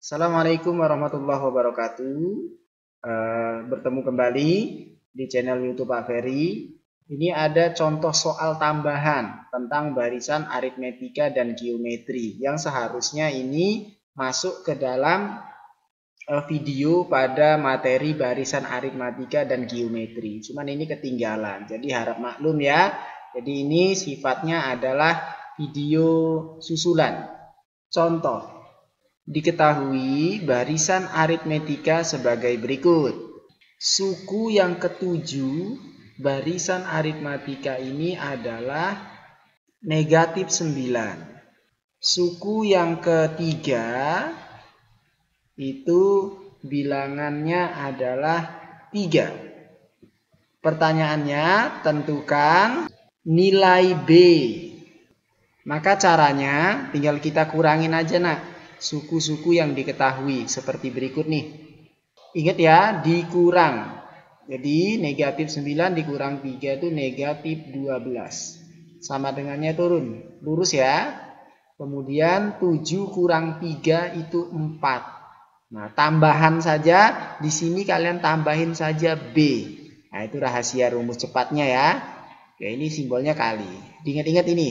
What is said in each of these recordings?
Assalamualaikum warahmatullahi wabarakatuh. Bertemu kembali di channel YouTube Pak Ferry. Ini ada contoh soal tambahan tentang barisan aritmetika dan geometri yang seharusnya ini masuk ke dalam video pada materi barisan aritmetika dan geometri. Cuman ini ketinggalan, jadi harap maklum ya. Jadi ini sifatnya adalah video susulan. Contoh. Diketahui barisan aritmetika sebagai berikut. Suku yang ketujuh barisan aritmetika ini adalah negatif 9. Suku yang ketiga itu bilangannya adalah 3. Pertanyaannya, tentukan nilai B. Maka caranya tinggal kita kurangin aja nak suku-suku yang diketahui seperti berikut nih. Ingat ya, dikurang. Jadi negatif 9 dikurang 3 itu negatif 12. Sama dengannya turun. Lurus ya. Kemudian 7 kurang 3 itu 4. Nah, tambahan saja. Di sini kalian tambahin saja B. Nah, itu rahasia rumus cepatnya ya. Oke, ini simbolnya kali. Diingat-ingat ini.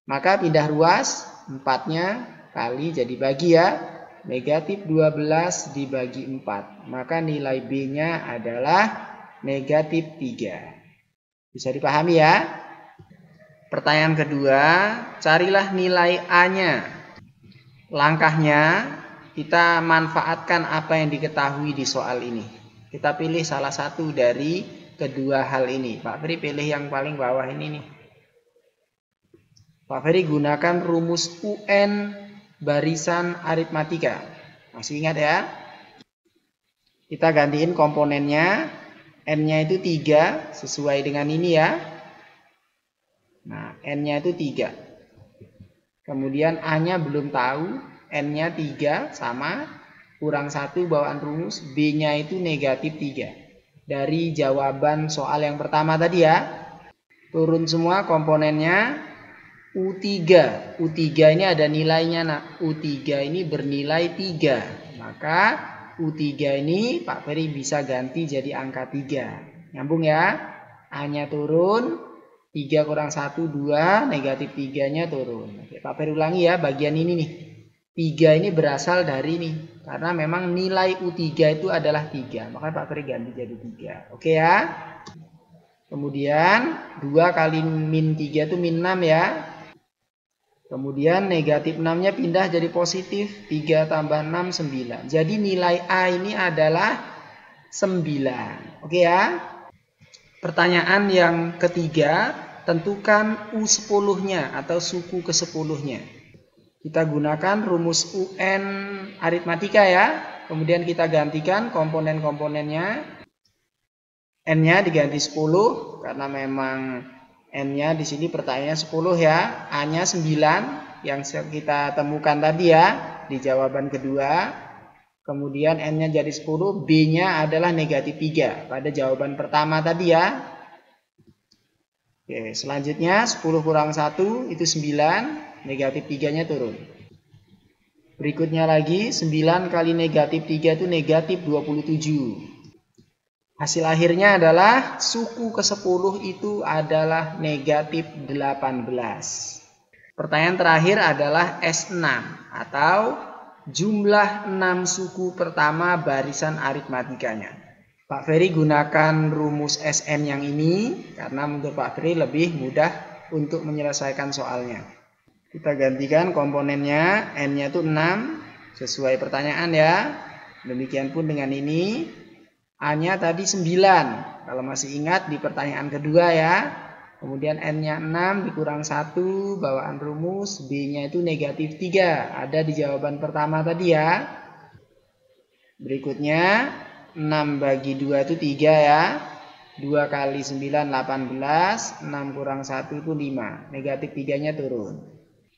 Maka pindah ruas, 4-nya kali jadi bagi ya. Negatif 12 dibagi 4. Maka nilai B-nya adalah negatif 3. Bisa dipahami ya? Pertanyaan kedua, carilah nilai A-nya. Langkahnya, kita manfaatkan apa yang diketahui di soal ini. Kita pilih salah satu dari kedua hal ini. Pak Ferry pilih yang paling bawah ini nih. Pak Ferry gunakan rumus UN barisan aritmatika. Masih ingat ya? Kita gantiin komponennya. N-nya itu 3 sesuai dengan ini ya. Nah, N-nya itu 3. Kemudian A-nya belum tahu. N-nya 3 sama. Kurang 1 bawaan rumus. B-nya itu negatif 3. Dari jawaban soal yang pertama tadi ya. Turun semua komponennya. U3. U3 ini ada nilainya nak. U3 ini bernilai 3. Maka U3 ini Pak Ferry bisa ganti jadi angka 3. Nyambung ya. A-nya turun. 3 kurang 1, 2. Negatif 3-nya turun. Oke, Pak Ferry ulangi ya bagian ini nih. 3 ini berasal dari nih. Karena memang nilai U3 itu adalah 3. Maka Pak Ferry ganti jadi 3. Oke ya. Kemudian 2 kali min 3 itu min 6 ya. Kemudian negatif 6-nya pindah jadi positif. 3 tambah 6, 9. Jadi nilai A ini adalah 9. Oke ya. Pertanyaan yang ketiga, tentukan U10-nya atau suku ke-10-nya. Kita gunakan rumus UN aritmatika ya. Kemudian kita gantikan komponen-komponennya. N-nya diganti 10 karena memang N-nya di sini pertanyaannya 10 ya. A-nya 9 yang kita temukan tadi ya di jawaban kedua. Kemudian N-nya jadi 10, B-nya adalah negatif 3 pada jawaban pertama tadi ya. Oke, selanjutnya 10 kurang 1 itu 9, negatif 3-nya turun. Berikutnya lagi 9 kali negatif 3 itu negatif 27. Hasil akhirnya adalah suku ke-10 itu adalah negatif 18. Pertanyaan terakhir adalah S6 atau jumlah 6 suku pertama barisan aritmatikanya. Pak Ferry gunakan rumus SN yang ini karena menurut Pak Ferry lebih mudah untuk menyelesaikan soalnya. Kita gantikan komponennya, N-nya itu 6 sesuai pertanyaan ya. Demikian pun dengan ini. A-nya tadi 9. Kalau masih ingat di pertanyaan kedua ya. Kemudian N-nya 6 dikurang 1 bawaan rumus. B-nya itu negatif 3. Ada di jawaban pertama tadi ya. Berikutnya 6 bagi 2 itu 3 ya. 2 kali 9 18. 6 kurang 1 itu 5. Negatif 3-nya turun.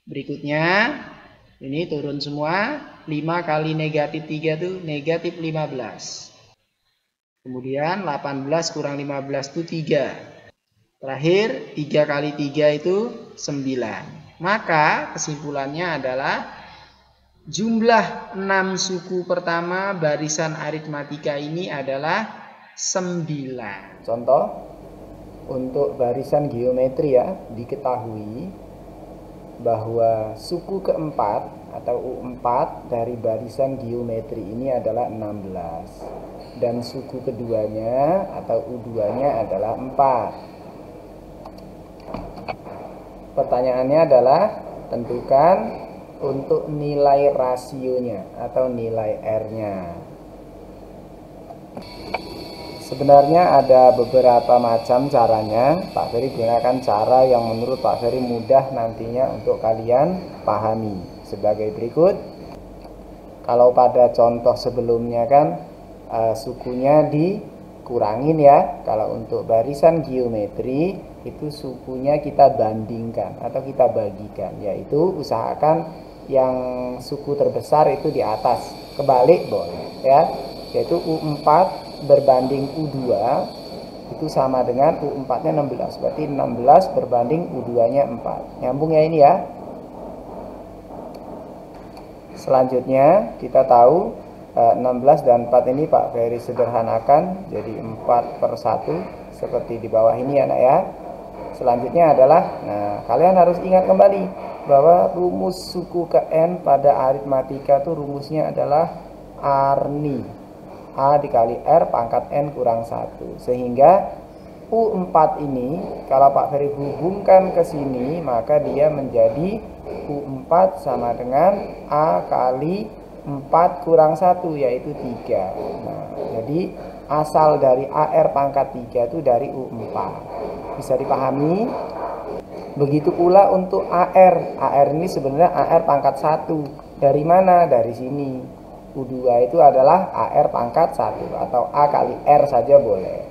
Berikutnya ini turun semua. 5 kali negatif 3 itu negatif 15. Kemudian 18 kurang 15 itu 3. Terakhir 3 kali 3 itu 9. Maka kesimpulannya adalah Jumlah 6 suku pertama barisan aritmatika ini adalah 9. Contoh, untuk barisan geometri ya, diketahui bahwa suku keempat atau U4 dari barisan geometri ini adalah 16. Dan suku keduanya atau U2-nya adalah 4. Pertanyaannya adalah tentukan untuk nilai rasionya atau nilai R-nya. Sebenarnya ada beberapa macam caranya. Pak Ferry gunakan cara yang menurut Pak Ferry mudah nantinya untuk kalian pahami. Sebagai berikut. Kalau pada contoh sebelumnya kan sukunya dikurangin ya. Kalau untuk barisan geometri itu sukunya kita bandingkan atau kita bagikan, yaitu usahakan yang suku terbesar itu di atas, kebalik boleh ya, yaitu U4 berbanding U2 itu sama dengan U4 nya 16, berarti 16 berbanding U2 nya 4. Nyambung ya ini ya. Selanjutnya kita tahu 16 dan 4 ini Pak Ferry sederhanakan jadi 4/1 seperti di bawah ini anak ya. Selanjutnya adalah, kalian harus ingat kembali bahwa rumus suku ke N pada aritmatika itu rumusnya adalah Arni. A dikali R pangkat N kurang 1. Sehingga U4 ini kalau Pak Ferry hubungkan ke sini, maka dia menjadi U4 sama dengan A kali 4 kurang 1, yaitu 3. Jadi asal dari AR pangkat 3 itu dari U4. Bisa dipahami? Begitu pula untuk AR. AR ini sebenarnya AR pangkat 1. Dari mana? Dari sini. U2 itu adalah AR pangkat 1 atau A kali R saja boleh.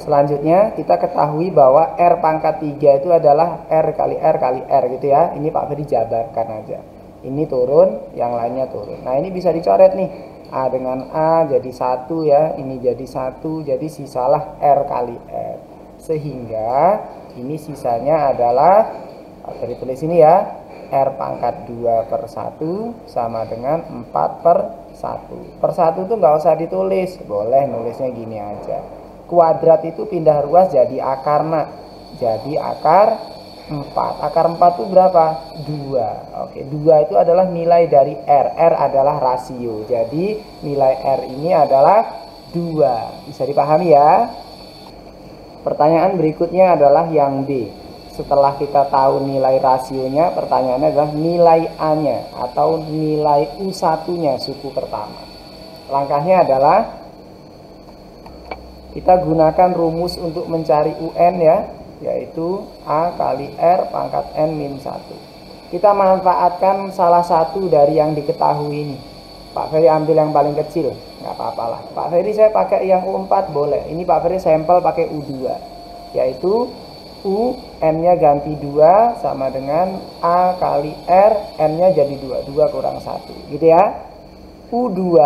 Selanjutnya kita ketahui bahwa R pangkat 3 itu adalah R kali R kali R gitu ya. Ini Pak Ferry jabarkan aja. Ini turun, yang lainnya turun. Nah ini bisa dicoret nih. A dengan A jadi 1 ya. Ini jadi 1, jadi sisalah R kali R. Sehingga ini sisanya adalah, Pak Ferry tulis ini ya, R pangkat 2/1 sama dengan 4/1. Per 1 itu nggak usah ditulis, boleh nulisnya gini aja. Kuadrat itu pindah ruas jadi akarna, jadi akar 4. Akar 4 itu berapa? 2. Oke, 2 itu adalah nilai dari R. R adalah rasio, jadi nilai R ini adalah 2. Bisa dipahami ya? Pertanyaan berikutnya adalah yang B. Setelah kita tahu nilai rasionya, pertanyaannya adalah nilai A-nya atau nilai U1-nya suku pertama. Langkahnya adalah kita gunakan rumus untuk mencari UN ya, yaitu A kali R pangkat N-1. Kita manfaatkan salah satu dari yang diketahui ini. Pak Ferry ambil yang paling kecil, nggak apa-apa lah. Pak Ferry saya pakai yang U4 boleh. Ini Pak Ferry sampel pakai U2, yaitu U, N-nya ganti 2 sama dengan A kali R, N-nya jadi 2, 2 kurang 1, gitu ya. U2,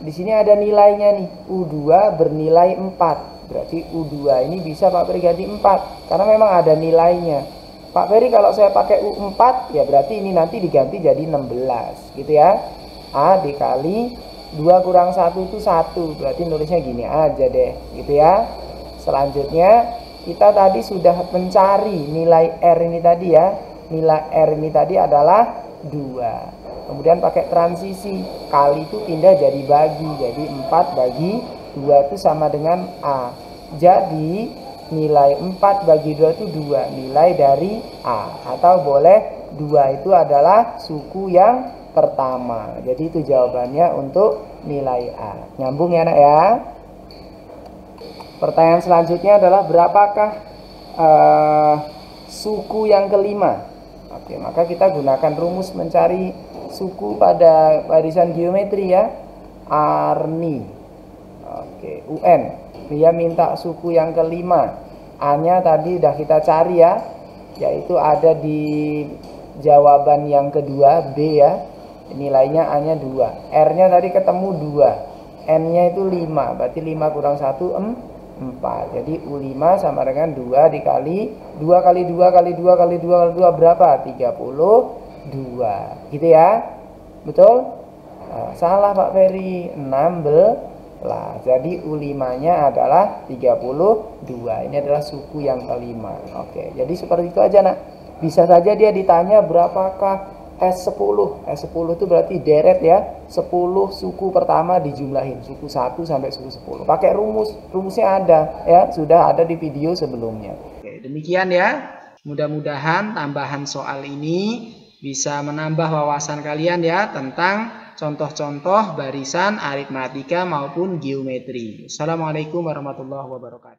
di sini ada nilainya nih, U2 bernilai 4, berarti U2 ini bisa Pak Ferry ganti 4, karena memang ada nilainya. Pak Ferry kalau saya pakai U4, ya berarti ini nanti diganti jadi 16, gitu ya. A dikali 2 kurang 1 itu 1, berarti nulisnya gini aja deh, gitu ya. Selanjutnya kita tadi sudah mencari nilai R ini tadi ya. Nilai R ini tadi adalah 2. Kemudian pakai transisi, kali itu pindah jadi bagi, jadi 4 bagi 2 itu sama dengan A. Jadi nilai 4 bagi 2 itu 2, nilai dari A. Atau boleh 2 itu adalah suku yang pertama. Jadi itu jawabannya untuk nilai A. Nyambung ya anak ya. Pertanyaan selanjutnya adalah berapakah suku yang kelima? Oke, maka kita gunakan rumus mencari suku pada barisan geometri ya. Arni. Oke, UN. Dia minta suku yang kelima. A-nya tadi udah kita cari ya, yaitu ada di jawaban yang kedua B ya. Nilainya A-nya 2. R-nya tadi ketemu 2. N-nya itu 5. Berarti 5 kurang 1 4. Jadi U5 sama dengan 2 dikali 2 kali 2 kali 2 kali 2 kali 2 berapa? 32. Gitu ya. Betul? Nah, salah Pak Ferry, 16. Jadi U5-nya adalah 32. Ini adalah suku yang kelima. Oke, jadi seperti itu aja, nak. Bisa saja dia ditanya berapakah S10. S10 itu berarti deret ya. 10 suku pertama dijumlahin, suku 1 sampai suku 10. Pakai rumus. Rumusnya ada ya, sudah ada di video sebelumnya. Oke, demikian ya. Mudah-mudahan tambahan soal ini bisa menambah wawasan kalian ya tentang contoh-contoh barisan aritmatika maupun geometri. Assalamualaikum warahmatullahi wabarakatuh.